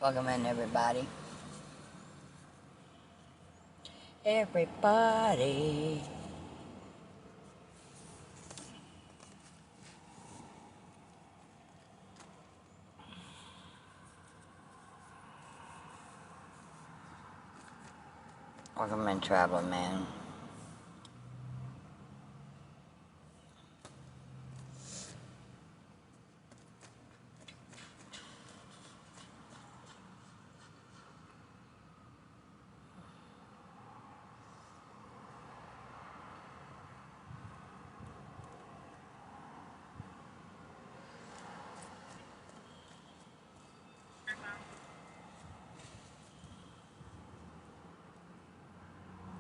Welcome in, everybody. Everybody. Welcome in, Traveling Man.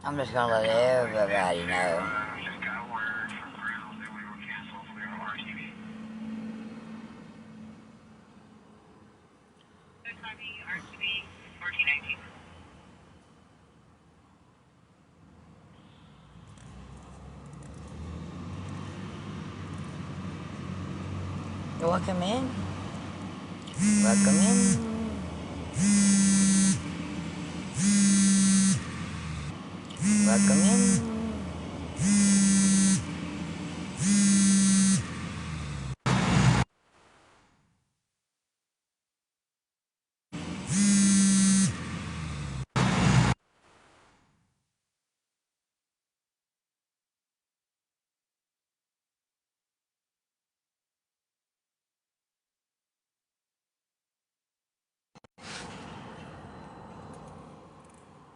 I'm just gonna let everybody know. Welcome in. Welcome in. Welcome in.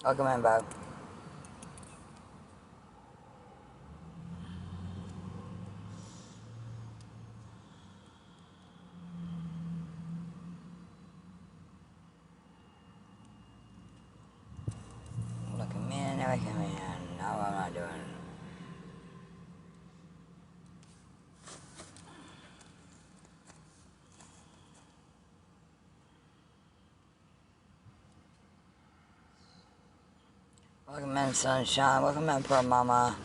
Welcome in, Bob. Welcome in, welcome in. No, I'm not doing it. Welcome in, Sunshine. Welcome in, Pearl Mama.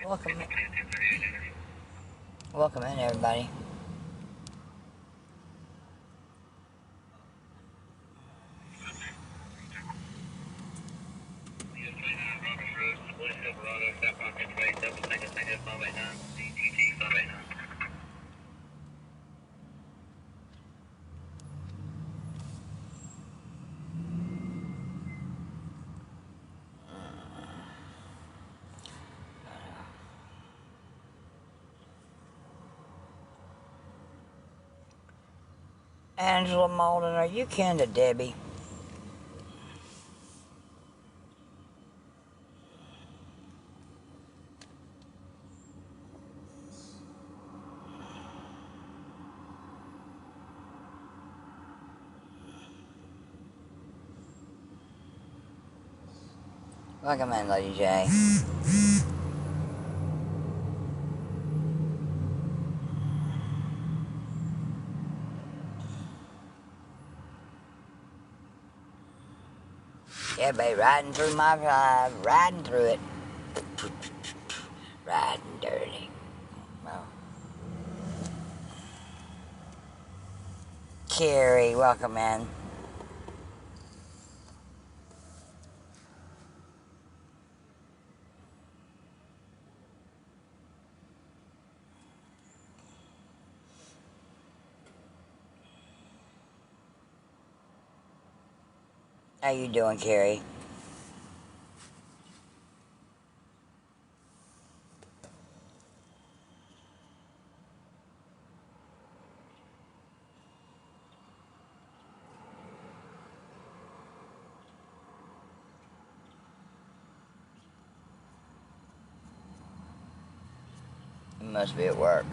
Welcome in. Welcome in, everybody. Angela Malden, are you kin to Debbie? Welcome in, Lady J. Everybody riding through my drive, riding through it. Riding dirty. Well. Carrie, welcome in. How you doing, Carrie? You must be at work.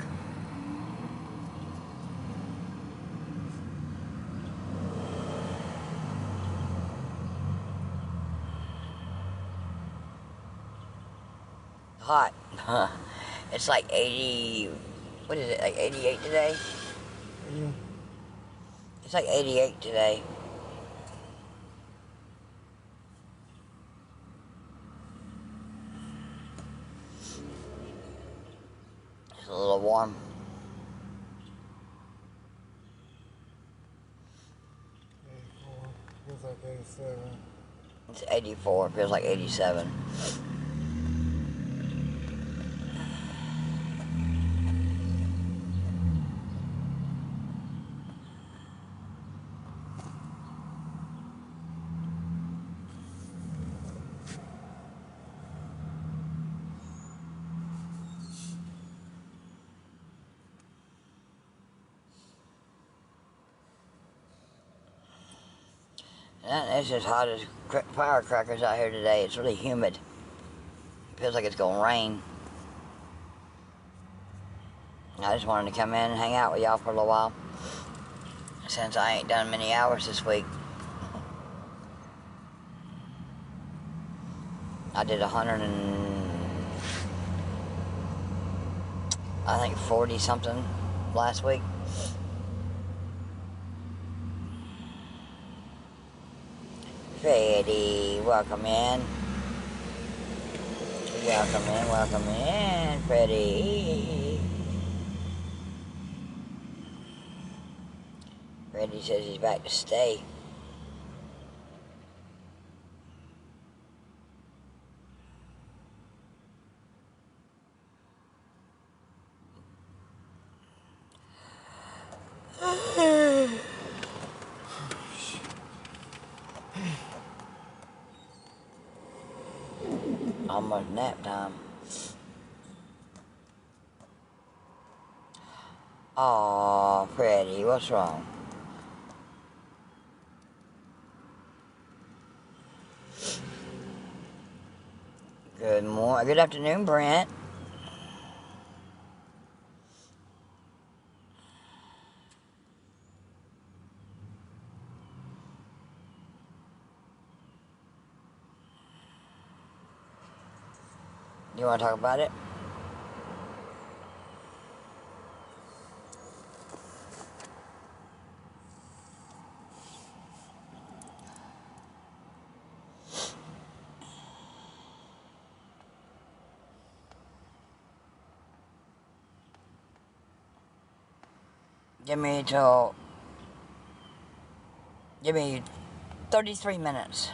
Hot. It's like 80, what is it, like 88 today? Yeah. It's like 88 today. It's a little warm. Feels like 87. It's 84, feels like 87. And it's just hot as firecrackers out here today. It's really humid. Feels like it's gonna rain. I just wanted to come in and hang out with y'all for a little while, since I ain't done many hours this week. I did 40 something last week. Freddie, welcome in. Welcome in, Freddie. Freddie says he's back to stay. Almost nap time. Aw, Freddie, what's wrong? Good afternoon, Brent. You want to talk about it? Give me 33 minutes.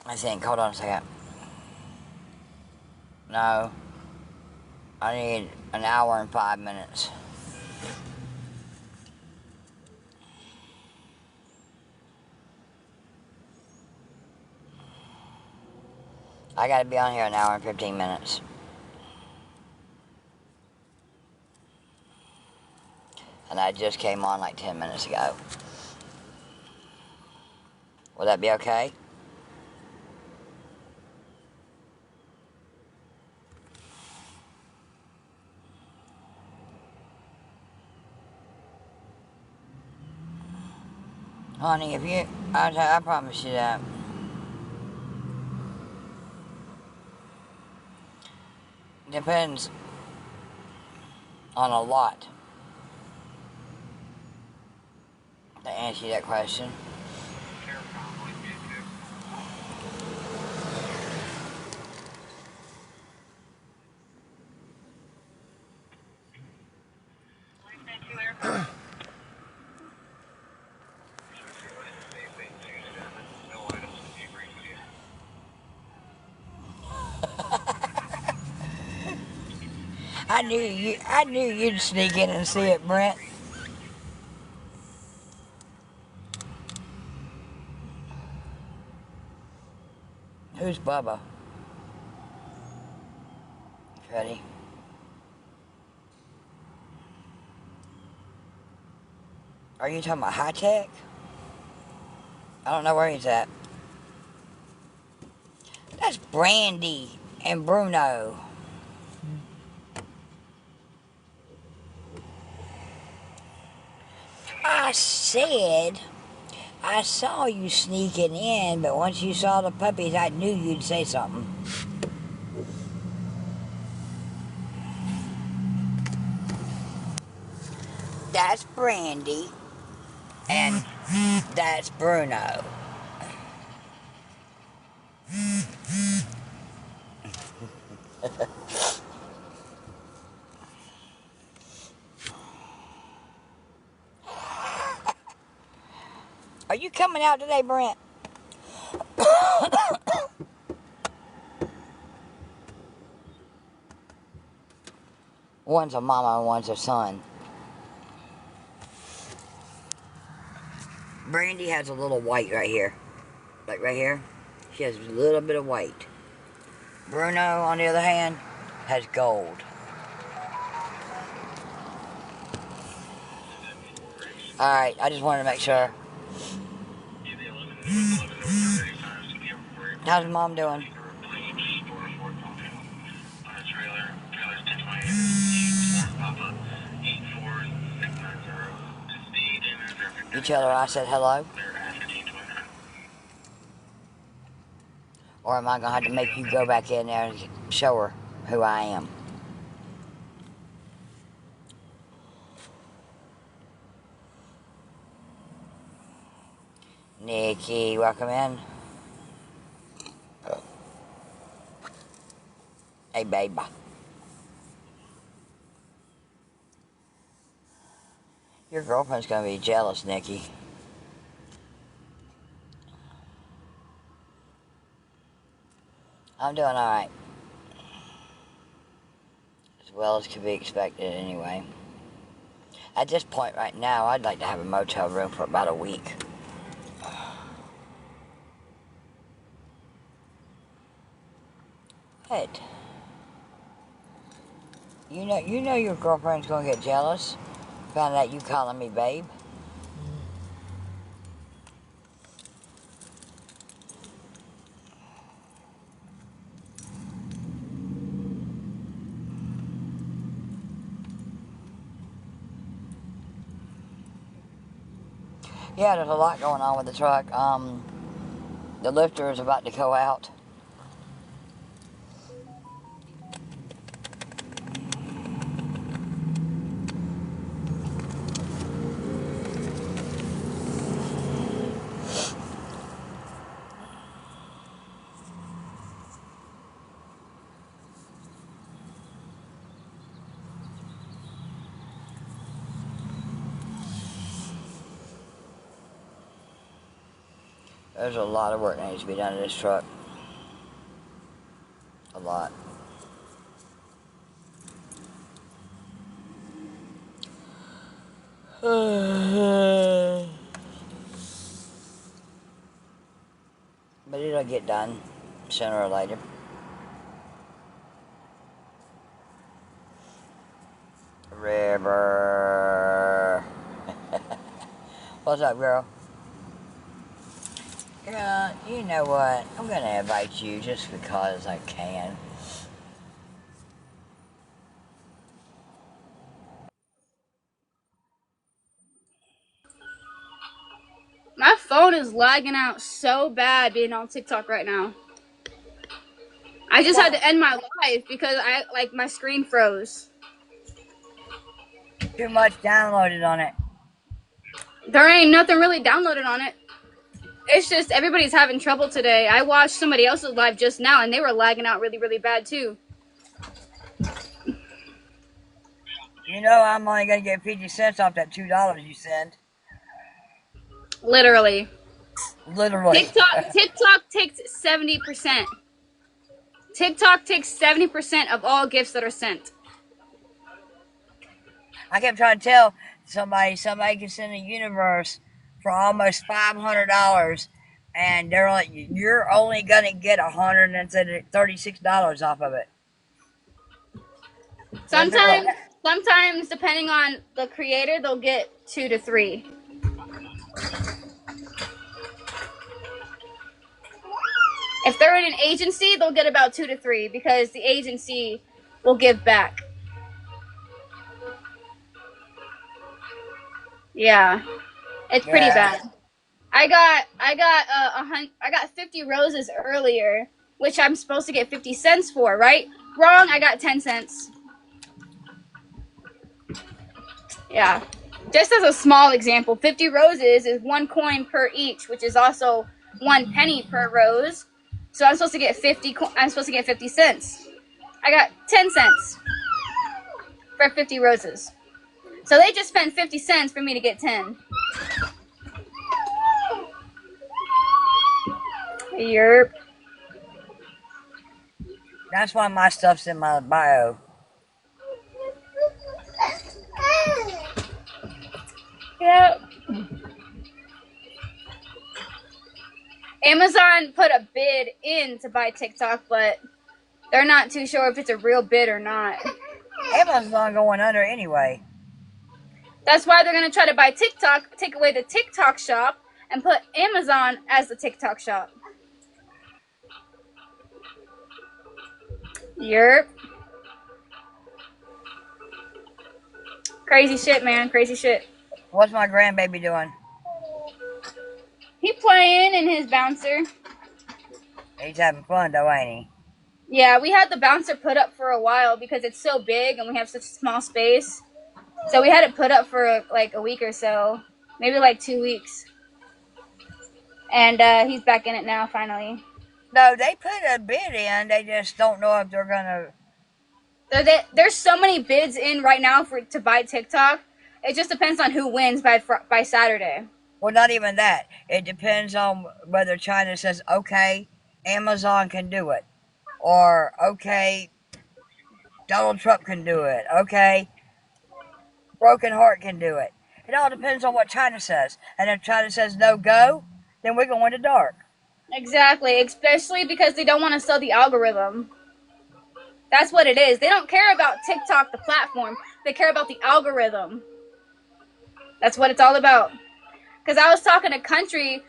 I think. Hold on a second. No. I need an hour and 5 minutes. I gotta be on here an hour and 15 minutes. And I just came on like 10 minutes ago. Will that be okay? Honey, if you... I promise you that. Depends on a lot to answer that question. I knew you'd sneak in and see it, Brent. Who's Bubba? Ready? Are you talking about High Tech? I don't know where he's at. That's Brandy and Bruno. I said I saw you sneaking in, but once you saw the puppies, I knew you'd say something. That's Brandy. And that's Bruno. Are you coming out today, Brent? One's a mama and one's a son. Brandy has a little white right here. Like right here. She has a little bit of white. Bruno, on the other hand, has gold. Alright, I just wanted to make sure. How's mom doing? You tell her I said hello? Or am I going to have to make you go back in there and show her who I am? Nikki, welcome in. Hey, babe. Your girlfriend's going to be jealous, Nikki. I'm doing alright. As well as could be expected anyway. At this point right now, I'd like to have a motel room for about a week. What? You know your girlfriend's going to get jealous. Found out you calling me babe. Yeah, there's a lot going on with the truck. The lifter is about to go out. There's a lot of work that needs to be done to this truck. A lot. But it'll get done sooner or later. River. What's up, girl? Yeah, you know what? I'm gonna invite you just because I can. My phone is lagging out so bad being on TikTok right now. I just had to end my live because my screen froze. Too much downloaded on it. There ain't nothing really downloaded on it. It's just everybody's having trouble today. I watched somebody else's live just now and they were lagging out really, really bad too. You know I'm only gonna get 50 cents off that $2 you send. Literally. Literally. TikTok takes 70%. TikTok takes 70% of all gifts that are sent. I kept trying to tell somebody can send a universe for almost $500, and you're only gonna get $136 off of it. Sometimes, depending on the creator, they'll get 2 to 3. If they're in an agency, they'll get about 2 to 3 because the agency will give back. Yeah, it's pretty bad. I got 50 roses earlier, which I'm supposed to get 50 cents for, right? Wrong. I got 10 cents. Yeah. Just as a small example, 50 roses is 1 coin per each, which is also 1 penny per rose. So I'm supposed to get 50. I'm supposed to get 50 cents. I got 10 cents for 50 roses. So they just spent 50 cents for me to get 10. Yerp. That's why my stuff's in my bio. Yep. Amazon put a bid in to buy TikTok, but they're not too sure if it's a real bid or not. Amazon going under anyway. That's why they're going to try to buy TikTok, take away the TikTok shop, and put Amazon as the TikTok shop. Yerp. Crazy shit, man. Crazy shit. What's my grandbaby doing? He playing in his bouncer. He's having fun though, ain't he? Yeah, we had the bouncer put up for a while because it's so big and we have such a small space. So we had it put up for like a week or so. Maybe like 2 weeks. And he's back in it now, finally. No, they put a bid in. They just don't know if they're gonna. There's so many bids in right now to buy TikTok. It just depends on who wins by Saturday. Well, not even that. It depends on whether China says, okay, Amazon can do it. Or, okay, Donald Trump can do it. Okay, Broken Heart can do it. It all depends on what China says. And if China says no go, then we're going to dark. Exactly, especially because they don't want to sell the algorithm. That's what it is. They don't care about TikTok, the platform. They care about the algorithm. That's what it's all about. Because I was talking to Country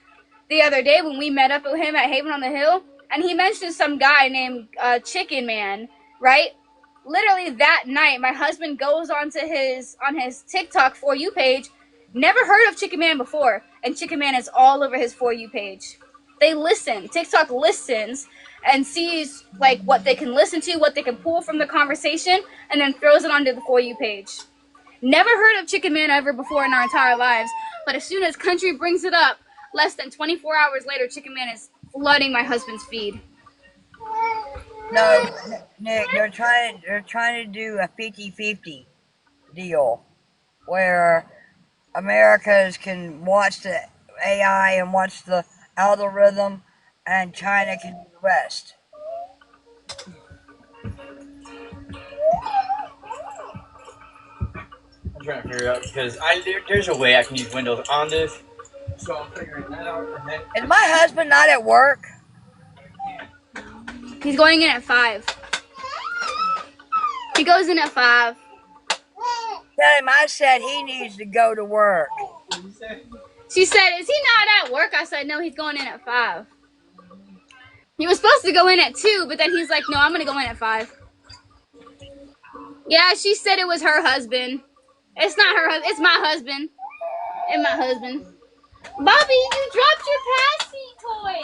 the other day when we met up with him at Haven on the Hill, and he mentioned some guy named Chicken Man, right? Literally that night, my husband goes on his TikTok For You page, never heard of Chicken Man before, and Chicken Man is all over his For You page. They listen. TikTok listens and sees like what they can listen to, what they can pull from the conversation, and then throws it onto the For You page. Never heard of Chicken Man ever before in our entire lives, but as soon as Country brings it up, less than 24 hours later, Chicken Man is flooding my husband's feed. No, Nick, they're trying to do a 50-50 deal where Americans can watch the AI and watch the algorithm, and China can do the rest. I'm trying to figure out because there's a way I can use Windows on this, so I'm figuring that out. Is my husband not at work? He's going in at 5. He goes in at 5. Tell him I said he needs to go to work. She said, "Is he not at work?" I said, "No, he's going in at 5." He was supposed to go in at 2, but then he's like, "No, I'm gonna go in at 5." Yeah, she said it was her husband. It's not her husband. It's my husband. And my husband. Bobby, you dropped your Passy toy.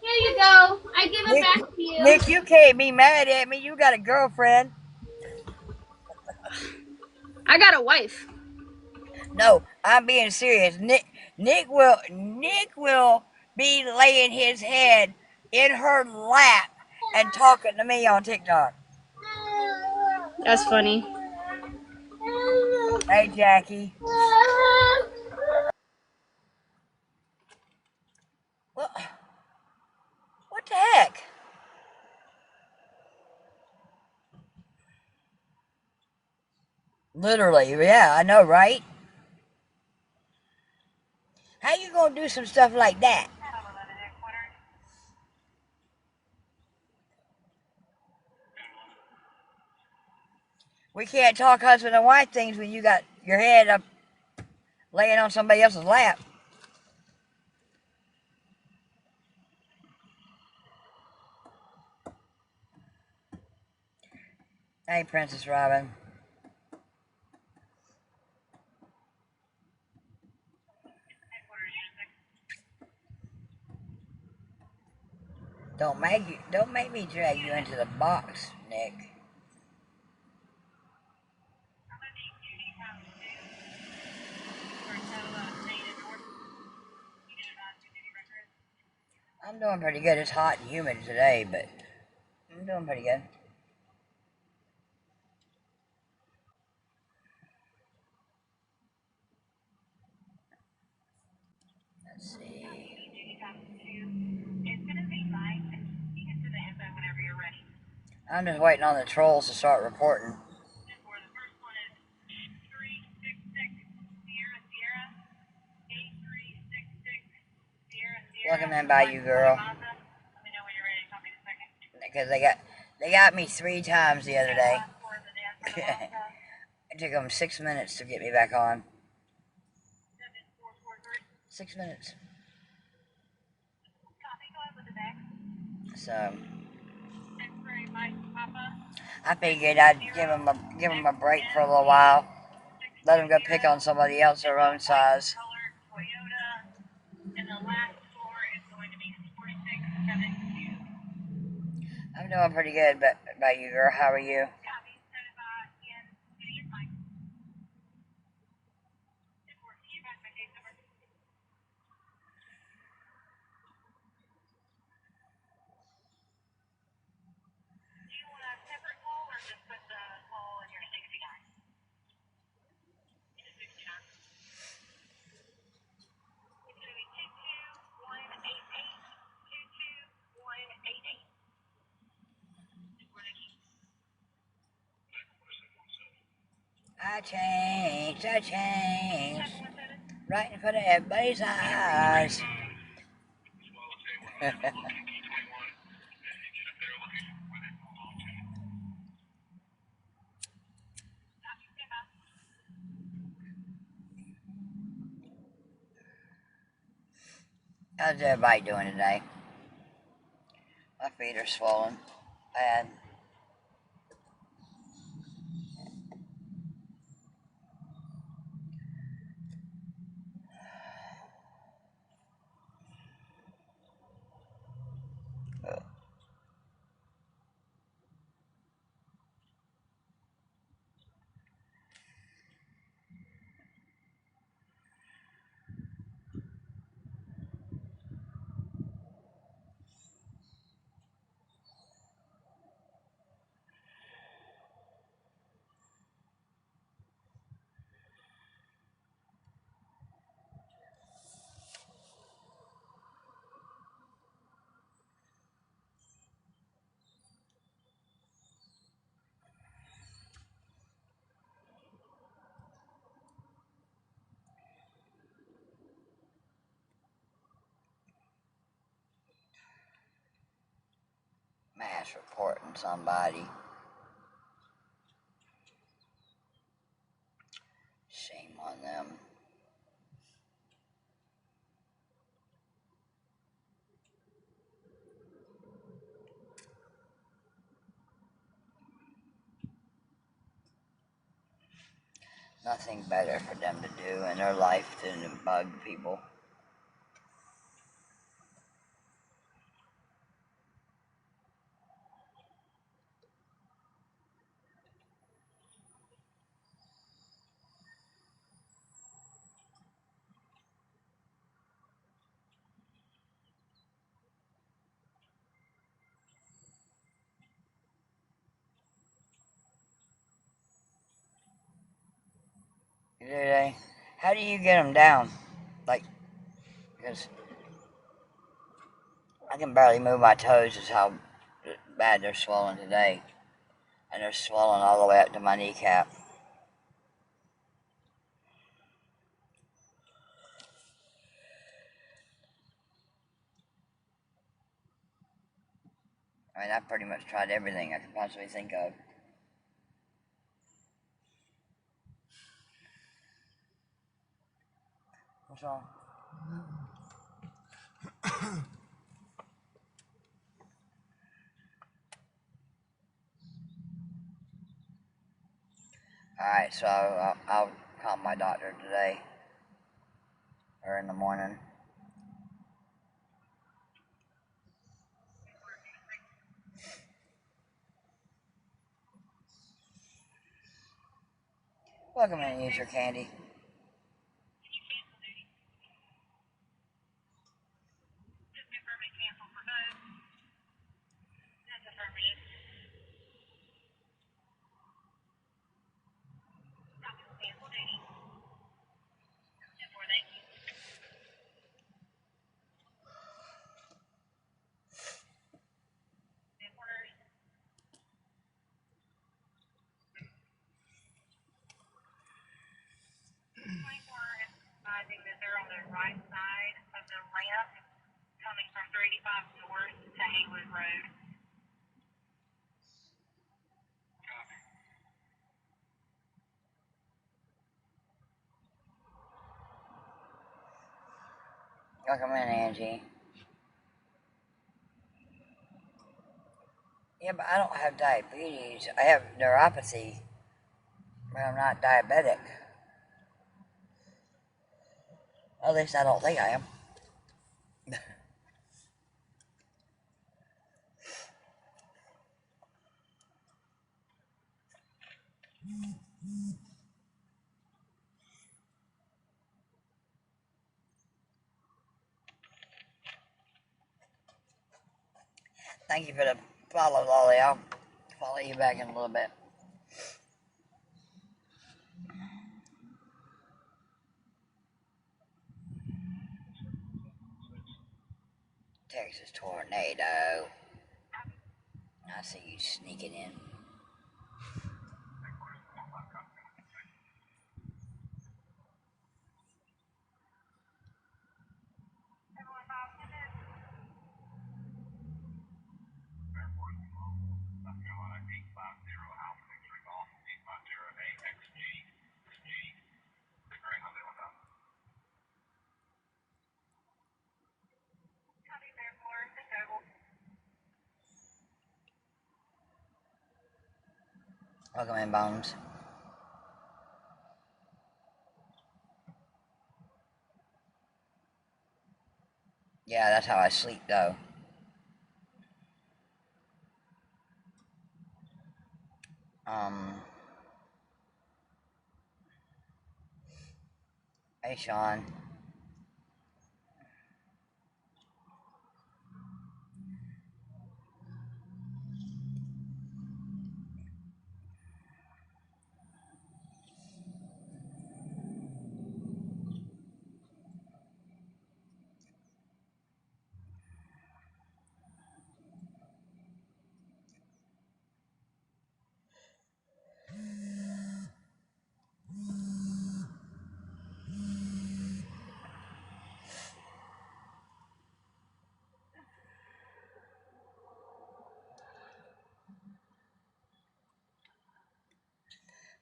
Here you go. I give it back to you. Nick, you can't be mad at me. You got a girlfriend. I got a wife. No, I'm being serious. Nick will be laying his head in her lap and talking to me on TikTok. That's funny. Hey, Jackie. What the heck? Literally, yeah, I know, right? How you gonna do some stuff like that? We can't talk husband and wife things when you got your head up laying on somebody else's lap. Hey, Princess Robin. Don't make me drag you into the box, Nick. I'm doing pretty good. It's hot and humid today, but I'm doing pretty good. Let's see. I'm just waiting on the trolls to start reporting. Welcome in by you, girl. Because they got me 3 times the other day. It took them 6 minutes to get me back on. 6 minutes. So I figured I'd give them a break for a little while. Let them go pick on somebody else their own size. I'm doing pretty good, but about you, girl, how are you? I changed, right in front of everybody's eyes. How's everybody doing today? My feet are swollen. Bad. Mass reporting somebody. Shame on them. Nothing better for them to do in their life than to bug people. Do they? How do you get them down? Like, because I can barely move my toes is how bad they're swollen today. And they're swollen all the way up to my kneecap. I mean, I've pretty much tried everything I could possibly think of. What's wrong? Alright, so I'll call my doctor today. Or in the morning. Welcome in, user candy. Welcome in, Angie. Yeah, but I don't have diabetes. I have neuropathy, but I'm not diabetic. At least I don't think I am. Thank you for the follow, Lolly. I'll follow you back in a little bit. Texas tornado. I see you sneaking in. Welcome in, Bones. Yeah, that's how I sleep, though. Hey, Sean.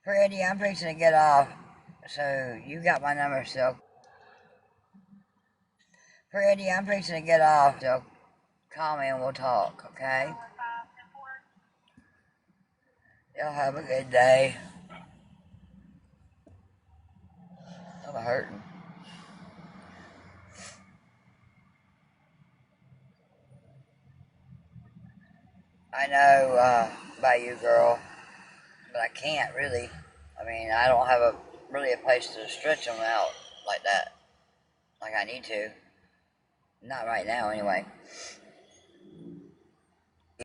Freddie, I'm fixing to get off, so you got my number still. Freddie, I'm fixing to get off, so call me and we'll talk, okay? Y'all have a good day. I'm hurting. I know about you, girl, but I can't really. I mean, I don't have really a place to stretch them out like that, like I need to. Not right now, anyway.